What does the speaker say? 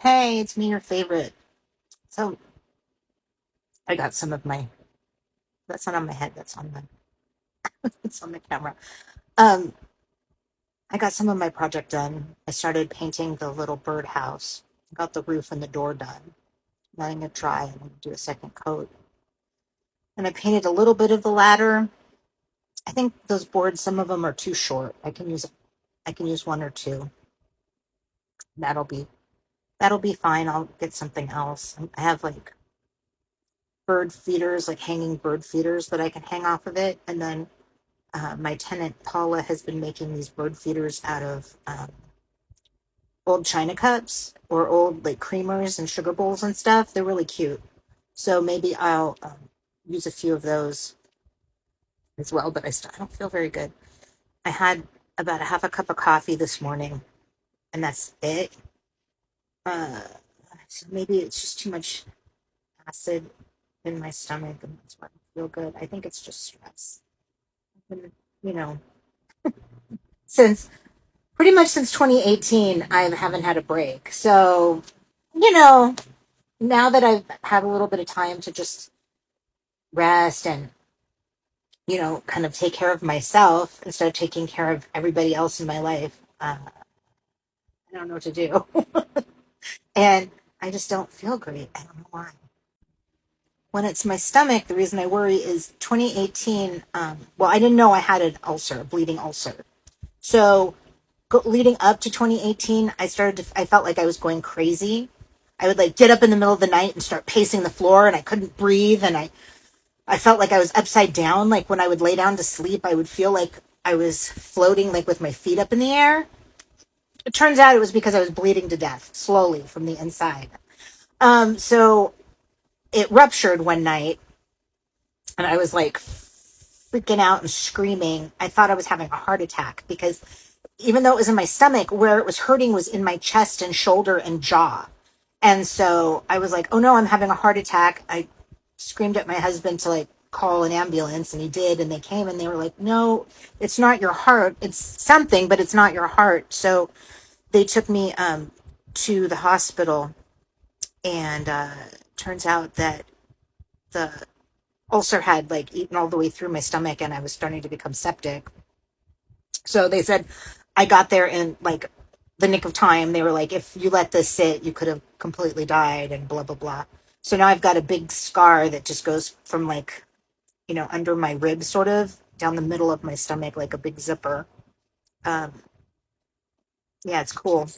Hey, it's me, your favorite. So I got some of my, that's not on my head, that's on it's on the camera. Um, I got some of my project done. I started painting the little birdhouse. Got the roof and the door done. Letting it dry and then do a second coat. And I painted a little bit of the ladder. I think those boards, some of them are too short. I can use one or two. That'll be that'll be fine. I'll get something else. I have like bird feeders, like hanging bird feeders that I can hang off of it, and then my tenant Paula has been making these bird feeders out of old china cups or old like creamers and sugar bowls and stuff. They're really cute. So maybe I'll use a few of those as well. But I don't feel very good. I had about a half a cup of coffee this morning, and that's it. Uh, so maybe it's just too much acid in my stomach, and that's why I don't feel good. I think it's just stress. And, you know, since pretty much since 2018, I haven't had a break. So, you know, now that I've had a little bit of time to just rest and, kind of take care of myself instead of taking care of everybody else in my life, I don't know what to do. And I just don't feel great. I don't know why. When it's my stomach, the reason I worry is 2018. Well, I didn't know I had an ulcer, a bleeding ulcer. So leading up to 2018, I felt like I was going crazy. I would like get up in the middle of the night and start pacing the floor and I couldn't breathe and I felt like I was upside down. Like when I would lay down to sleep, I would feel like I was floating like with my feet up in the air. It turns out it was because I was bleeding to death slowly from the inside. So it ruptured one night and I was like freaking out and screaming. I thought I was having a heart attack because even though it was in my stomach, where it was hurting was in my chest and shoulder and jaw. And so I was like, oh no, I'm having a heart attack. I screamed at my husband to like call an ambulance and he did. And they came and they were like, no, it's not your heart. It's something, but it's not your heart. So they took me to the hospital and turns out that the ulcer had like eaten all the way through my stomach and I was starting to become septic. So they said I got there in like the nick of time. They were like, if you let this sit, you could have completely died and blah, blah, blah. So now I've got a big scar that just goes from like, under my ribs, sort of down the middle of my stomach, like a big zipper. Um, yeah, it's cool.